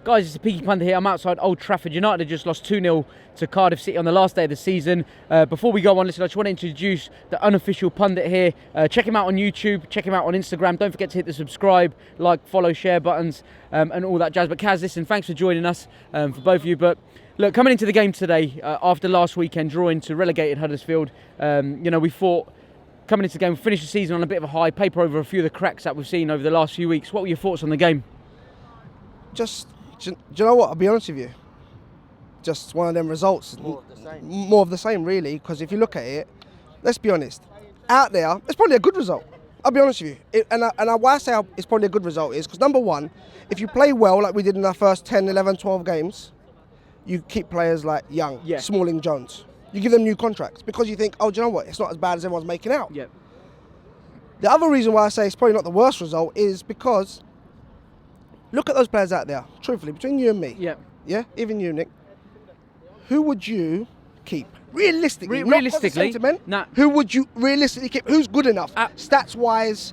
Guys, it's the Peaky Pundit here. I'm outside Old Trafford. United have just lost 2-0 to Cardiff City on the last day of the season. Before we go on, listen, I just want to introduce the Unofficial Pundit here. Check him out on YouTube, check him out on Instagram. Don't forget to hit the subscribe, like, follow, share buttons and all that jazz. But Kaz, listen, thanks for joining us, for both of you. But look, coming into the game today, after last weekend drawing to relegated Huddersfield, we thought coming into the game, we finished the season on a bit of a high, paper over a few of the cracks that we've seen over the last few weeks. What were your thoughts on the game? Do you know what? I'll be honest with you. Just one of them results. More of the same, really. Because if you look at it, let's be honest. Out there, it's probably a good result. I'll be honest with you. Why I say it's probably a good result is because, number one, if you play well like we did in our first 10, 11, 12 games, you keep players like Young, Smalling, Jones. You give them new contracts because you think, oh, do you know what? It's not as bad as everyone's making out. Yep. The other reason why I say it's probably not the worst result is because look at those players out there, truthfully, between you and me. Yeah, even you, Nick. Who would you keep? Realistically, realistically, nah. Who would you realistically keep? Who's good enough? Stats-wise,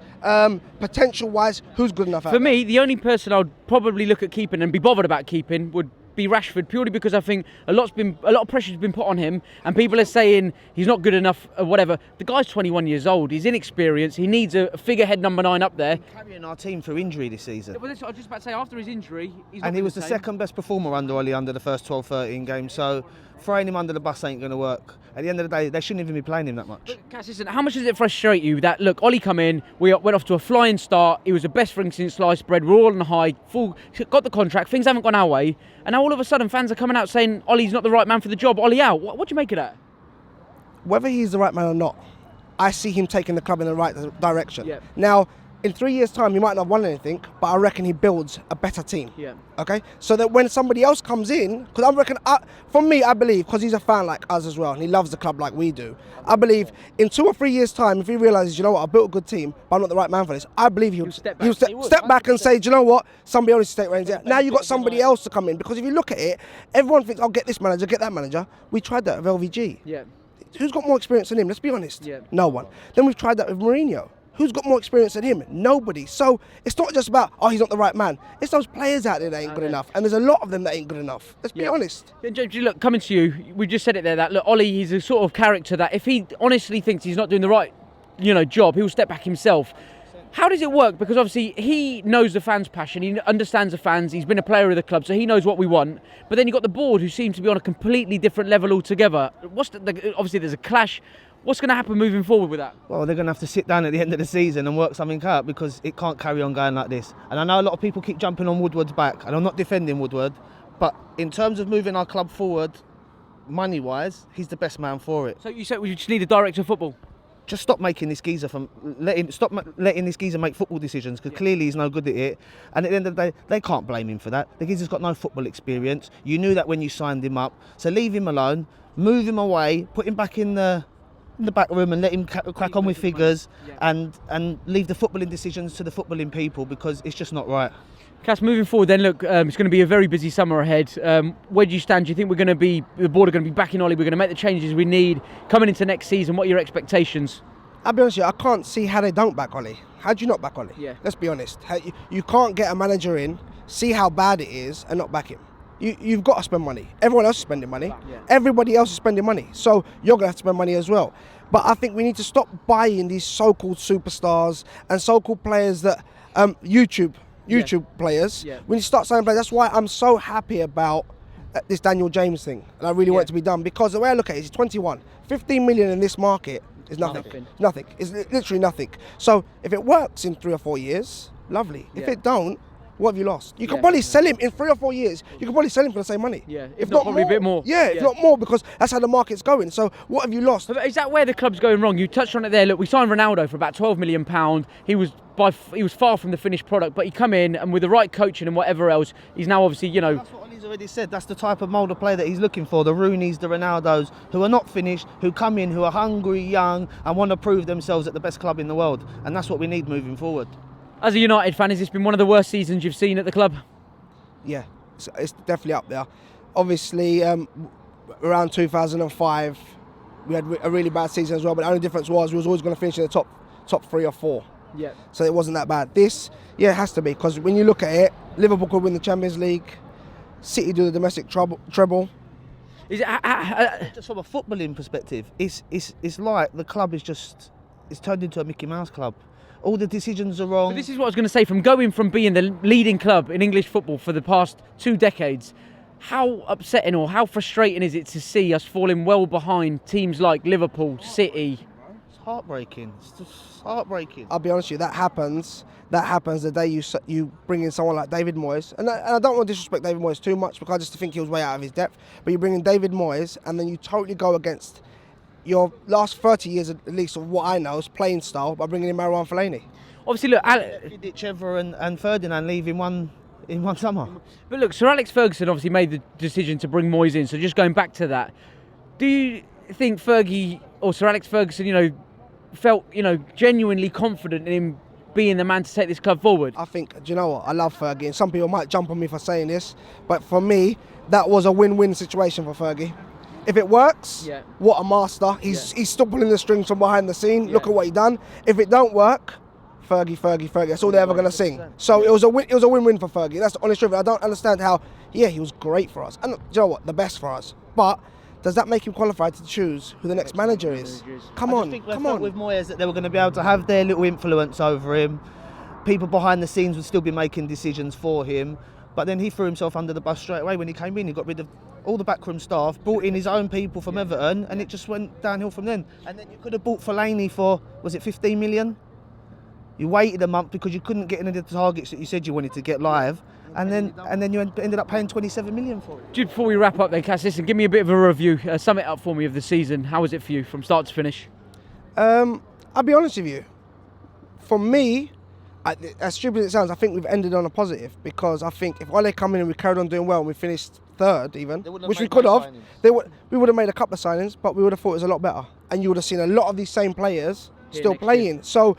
potential-wise, who's good enough? For me, the only person I'd probably look at keeping and be bothered about keeping would be Rashford, purely because I think a lot of pressure's been put on him, and people are saying he's not good enough or whatever. The guy's 21 years old. He's inexperienced. He needs a figurehead number 9 up there. He's carrying our team through injury this season. Well, I was just about to say, after his injury, he was the second best performer under Ole under the first 12-13 games. So throwing him under the bus ain't going to work. At the end of the day, they shouldn't even be playing him that much. But, Cass, listen, how much does it frustrate you that, look, Ole come in, we went off to a flying start, he was the best thing since sliced bread, we're all on the high, got the contract, things haven't gone our way, and now all of a sudden fans are coming out saying Ole's not the right man for the job, Ole out. What do you make of that? Whether he's the right man or not, I see him taking the club in the right direction. Yep. Now, in 3 years' time, he might not have won anything, but I reckon he builds a better team. Yeah. Okay? So that when somebody else comes in, because I reckon, for me, I believe, because he's a fan like us as well, and he loves the club like we do, I believe in 2 or 3 years' time, if he realises, you know what, I built a good team, but I'm not the right man for this, I believe he'll step back and say, do you know what, somebody else needs to take reins here. Now you've got somebody else to come in, because if you look at it, everyone thinks, I'll get this manager, get that manager. We tried that with LVG. Yeah. Who's got more experience than him? Let's be honest. Yeah. No one. Then we've tried that with Mourinho. Who's got more experience than him? Nobody. So it's not just about, oh, he's not the right man. It's those players out there that ain't good enough. And there's a lot of them that ain't good enough. Let's be honest. James, look, coming to you, we just said it there, that, look, Ole, he's a sort of character that if he honestly thinks he's not doing the right, job, he'll step back himself. How does it work? Because obviously he knows the fans' passion, he understands the fans, he's been a player of the club, so he knows what we want. But then you've got the board who seem to be on a completely different level altogether. Obviously there's a clash. What's going to happen moving forward with that? Well, they're going to have to sit down at the end of the season and work something out because it can't carry on going like this. And I know a lot of people keep jumping on Woodward's back, and I'm not defending Woodward, but in terms of moving our club forward, money-wise, he's the best man for it. So you said we just need a director of football? Just stop making this geezer letting this geezer make football decisions, because clearly he's no good at it. And at the end of the day, they can't blame him for that. The geezer's got no football experience. You knew that when you signed him up. So leave him alone, move him away, put him back in the back room and let him crack on with figures and leave the footballing decisions to the footballing people, because it's just not right. Cass, moving forward then, look, it's going to be a very busy summer ahead. Where do you stand? Do you think the board are going to be backing Ole? We're going to make the changes we need coming into next season? What are your expectations? I'll be honest with you, I can't see how they don't back Ole. How do you not back Ole? Yeah. Let's be honest. You can't get a manager in, see how bad it is, and not back him. You've got to spend money. Everyone else is spending money. Yeah. Everybody else is spending money. So you're going to have to spend money as well. But I think we need to stop buying these so-called superstars and so-called players that YouTube players. Yeah. We need to start signing players. That's why I'm so happy about this Daniel James thing. And I really want it to be done, because the way I look at it, he's 21. 15 million in this market is nothing. Nothing. It's literally nothing. So if it works in 3 or 4 years, lovely. If it don't, what have you lost? You can probably sell him in 3 or 4 years. You can probably sell him for the same money. Yeah, if not probably more. A bit more. Yeah, if not more, because that's how the market's going. So what have you lost? Is that where the club's going wrong? You touched on it there. Look, we signed Ronaldo for about £12 million. He was far from the finished product, but he come in and with the right coaching and whatever else, he's now obviously, That's what Ollie's already said. That's the type of mould of player that he's looking for. The Rooneys, the Ronaldos, who are not finished, who come in, who are hungry, young, and want to prove themselves at the best club in the world. And that's what we need moving forward. As a United fan, has this been one of the worst seasons you've seen at the club? Yeah, it's definitely up there. Obviously, around 2005, we had a really bad season as well, but the only difference was we was always going to finish in the top 3 or 4. Yeah. So it wasn't that bad. This, it has to be, because when you look at it, Liverpool could win the Champions League. City do the domestic treble. Is it? Just from a footballing perspective, it's like the club it's turned into a Mickey Mouse club. All the decisions are wrong. But this is what I was going to say. From going from being the leading club in English football for the past 2 decades, how upsetting or how frustrating is it to see us falling well behind teams like Liverpool, City? It's heartbreaking. It's just heartbreaking. I'll be honest with you, that happens the day you bring in someone like David Moyes. And I don't want to disrespect David Moyes too much because I just think he was way out of his depth. But you bring in David Moyes and then you totally go against your last 30 years, at least, of what I know, is playing style by bringing in Marouane Fellaini. Obviously, look, Vidic, Ever and Ferdinand leave in one summer. But look, Sir Alex Ferguson obviously made the decision to bring Moyes in. So just going back to that, do you think Fergie or Sir Alex Ferguson, felt, genuinely confident in him being the man to take this club forward? I think, do you know what? I love Fergie, and some people might jump on me for saying this, but for me, that was a win-win situation for Fergie. If it works, what a master. He's still pulling the strings from behind the scene. Look at what he done. If it don't work, Fergie. That's all they're ever going to sing. So it was a win-win for Fergie. That's the honest truth. I don't understand how, he was great for us. And do you know what? The best for us. But does that make him qualified to choose who the next manager is? Come on. With Moyes that they were going to be able to have their little influence over him. People behind the scenes would still be making decisions for him. But then he threw himself under the bus straight away when he came in. He got rid of all the backroom staff, brought in his own people from Everton, and it just went downhill from then. And then you could have bought Fellaini for, was it 15 million? You waited a month because you couldn't get any of the targets that you said you wanted to get live, and then you ended up paying 27 million for it. Just before we wrap up then, Cass, listen, give me a bit of a review, sum it up for me of the season. How was it for you from start to finish? I'll be honest with you. For me, as stupid as it sounds, I think we've ended on a positive, because I think if Ole come in and we carried on doing well and we finished third even, which we could have, we would have made a couple of signings, but we would have thought it was a lot better. And you would have seen a lot of these same players still playing. So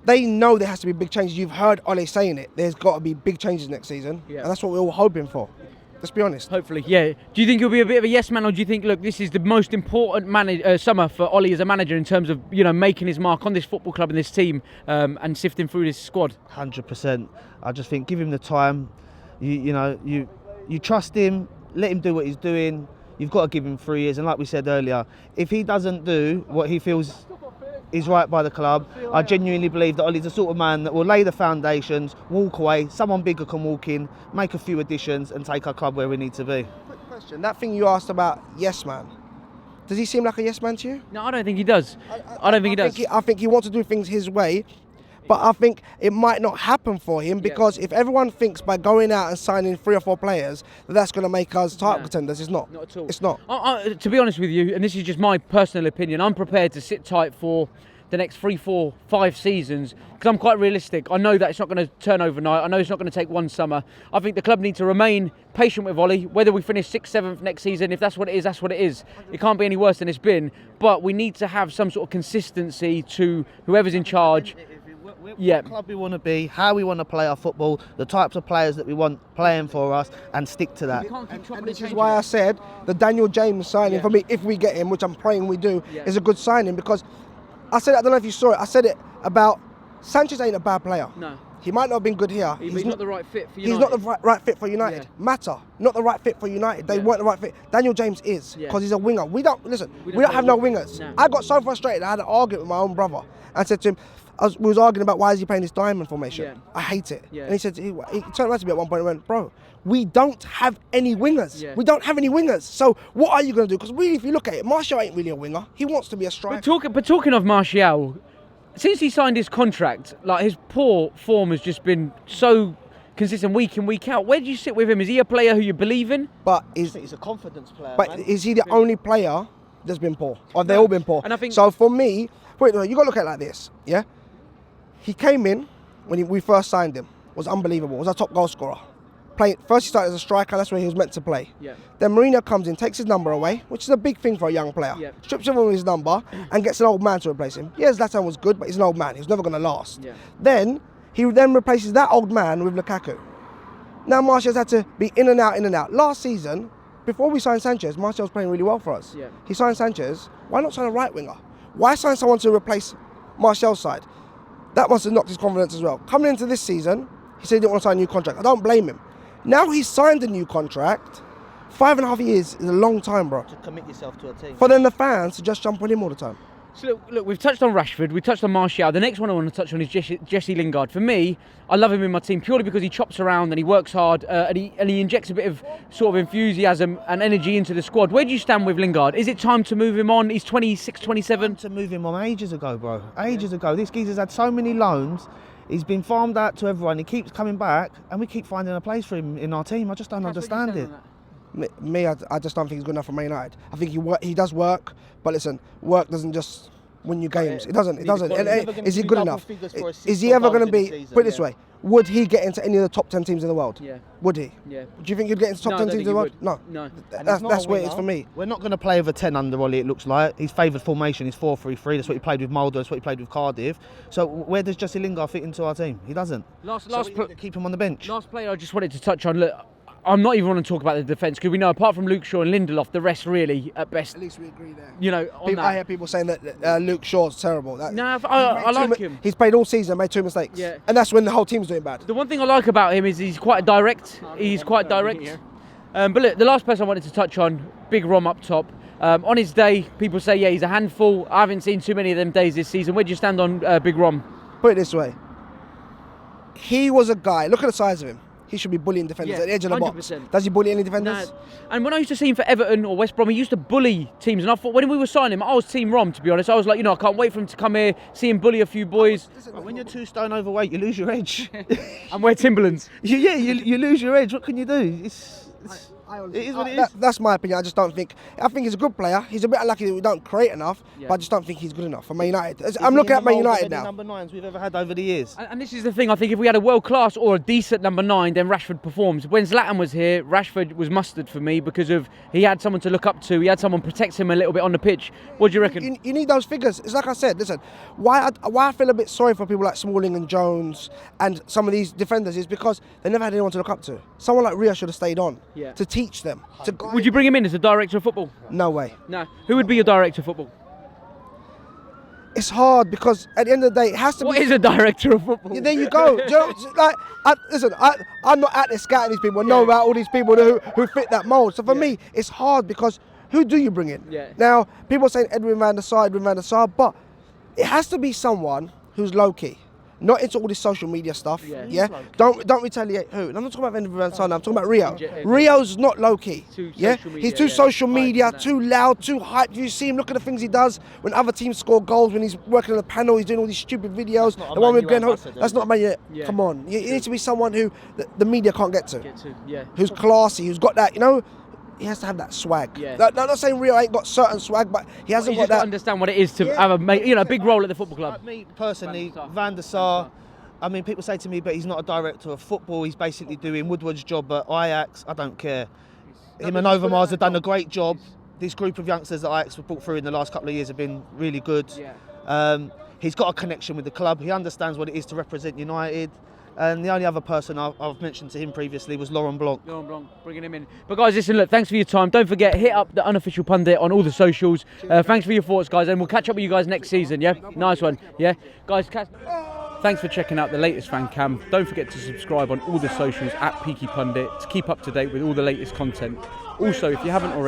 they know there has to be big changes. You've heard Ole saying it. There's got to be big changes next season. And that's what we're all hoping for. Let's be honest. Hopefully, yeah. Do you think he'll be a bit of a yes man, or do you think, look, this is the most important summer for Ole as a manager in terms of, making his mark on this football club and this team, and sifting through this squad? 100%. I just think give him the time. You trust him, let him do what he's doing. You've got to give him 3 years. And like we said earlier, if he doesn't do what he feels is right by the club, I genuinely believe that Ole's the sort of man that will lay the foundations, walk away, someone bigger can walk in, make a few additions and take our club where we need to be. Quick question, that thing you asked about yes man, does he seem like a yes man to you? No, I don't think he does. I don't think he does. I think he wants to do things his way, but I think it might not happen for him, because if everyone thinks by going out and signing 3 or 4 players that's going to make us title contenders, it's not. Not at all. It's not. To be honest with you, and this is just my personal opinion, I'm prepared to sit tight for the next 3, 4, 5 seasons, because I'm quite realistic. I know that it's not going to turn overnight. I know it's not going to take one summer. I think the club need to remain patient with Ole. Whether we finish 6th, 7th next season, if that's what it is, that's what it is. It can't be any worse than it's been. But we need to have some sort of consistency to whoever's in charge. What club we want to be, how we want to play our football, the types of players that we want playing for us, and stick to that. And this is why I said the Daniel James signing for me, if we get him, which I'm praying we do, is a good signing, because I said, I don't know if you saw it, I said it about Sanchez ain't a bad player. No. He might not have been good here. He's not the right fit for United. He's not the right fit for United. Mata, not the right fit for United. They weren't the right fit. Daniel James is, because he's a winger. We don't have no wingers. No. I got so frustrated, I had an argument with my own brother and said to him, we was arguing about why is he playing this diamond formation. I hate it. And he said, he turned around to me at one point and went, bro, we don't have any wingers. We don't have any wingers. So what are you going to do? Because really, if you look at it, Martial ain't really a winger. He wants to be a striker. But talking of Martial, since he signed his contract, like, his poor form has just been so consistent week in, week out. Where do you sit with him? Is he a player who you believe in? But he's a confidence player. But man, is he the only player that's been poor? Or they all been poor? And I think so. For me, you got to look at it like this. Yeah, he came in when we first signed him. Was unbelievable. Was our top goal scorer. First he started as a striker, that's where he was meant to play. Then Mourinho comes in, takes his number away, which is a big thing for a young player. Strips him of his number and gets an old man to replace him. Yeah, Zlatan was good, but he's an old man. He was never going to last. Then he replaces that old man with Lukaku. Now Martial's had to be in and out. Last season, before we signed Sanchez, Martial was playing really well for us. He signed Sanchez. Why not sign a right winger? Why sign someone to replace Martial's side? That must have knocked his confidence as well. Coming into this season, he said he didn't want to sign a new contract. I don't blame him. Now he's signed a new contract. 5.5 years is a long time, bro. To commit yourself to a team. For then the fans to just jump on him all the time. So look, we've touched on Rashford, we've touched on Martial. The next one I want to touch on is Jesse Lingard. For me, I love him in my team purely because he chops around and he works hard and he injects a bit of sort of enthusiasm and energy into the squad. Where do you stand with Lingard? Is it time to move him on? He's 26, 27. To move him on ages ago, bro. Ages ago. This geezer's had so many loans. He's been farmed out to everyone. He keeps coming back, and we keep finding a place for him in our team. I just don't understand it. I just don't think he's good enough for Man United. I think he does work, but listen, work doesn't just win you games. It doesn't. Is he good enough? Is he ever going to be? Put it this way: would he get into any of the top 10 teams in the world? Yeah. Would he? Yeah. Do you think he'd get into top 10 teams in the world? No. That's where it is for me. We're not going to play with a 10 under Ollie, it looks like. His favoured formation is 4-3-3. That's what he played with Mulder. That's what he played with Cardiff. So where does Jesse Lingard fit into our team? He doesn't. Keep him on the bench. Last player I just wanted to touch on. Look, I'm not even want to talk about the defence because we know apart from Luke Shaw and Lindelof, the rest really at best. At least we agree there. You know, I hear people saying that Luke Shaw's terrible. I like him. He's played all season, made 2 mistakes. Yeah. And that's when the whole team's doing bad. The one thing I like about him is he's quite direct. But look, the last person I wanted to touch on, Big Rom up top. On his day, people say, yeah, he's a handful. I haven't seen too many of them days this season. Where do you stand on Big Rom? Put it this way. He was a guy, look at the size of him. He should be bullying defenders at the edge of the 100%. box. Does he bully any defenders? No. And when I used to see him for Everton or West Brom, he used to bully teams. And I thought when we were signing him, I was Team Rom, to be honest. I was like, I can't wait for him to come here, see him bully a few boys. When you're 2 stone overweight, you lose your edge. And wear Timberlands. You lose your edge. What can you do? It is what it is. That's my opinion. I think he's a good player. He's a bit unlucky that we don't create enough, but I just don't think he's good enough for Man United. I'm looking at Man United now. Number 9s we've ever had over the years. And this is the thing. I think if we had a world class or a decent number 9, then Rashford performs. When Zlatan was here, Rashford was mustard for me because of he had someone to look up to. He had someone protect him a little bit on the pitch. What do you reckon? You need those figures. It's like I said. Listen, why I feel a bit sorry for people like Smalling and Jones and some of these defenders is because they never had anyone to look up to. Someone like Rio should have stayed on to teach them. Would you bring him in as a director of football? No way. No. Who would be your director of football? It's hard because at the end of the day, it has to be. What is a director of football? There you go. Do you know, I'm not out there scouting these people. I know about all these people who fit that mould. So for me, it's hard because who do you bring in? Yeah. Now, people are saying Edwin van der Sar, but it has to be someone who's low key. Not into all this social media stuff. Yeah. Don't retaliate. Who? And I'm not talking about Edwin van der Sar. I'm talking about Rio. Rio's not low key. He's too social media, too loud, too hyped. You see him. Look at the things he does when other teams score goals. When he's working on the panel, he's doing all these stupid videos. The one with Glenn Holt. That's not Man United. Come on. You need to be someone who the media can't get to. Who's classy. Who's got that. He has to have that swag. I'm not saying Rio ain't got certain swag, but he hasn't got that. To understand what it is to have a big role at the football club. Me personally, Van der Sar. I mean, people say to me, but he's not a director of football. He's basically doing Woodward's job at Ajax. I don't care. Him and Overmars have done a great job. This group of youngsters that Ajax have brought through in the last couple of years have been really good. He's got a connection with the club. He understands what it is to represent United. And the only other person I've mentioned to him previously was Laurent Blanc. Laurent Blanc, bringing him in. But guys, listen, look, thanks for your time. Don't forget, hit up the Unofficial Pundit on all the socials. Thanks for your thoughts, guys, and we'll catch up with you guys next season, yeah? Nice one, yeah? Guys, thanks for checking out the latest Fancam. Don't forget to subscribe on all the socials at Peaky Pundit to keep up to date with all the latest content. Also, if you haven't already,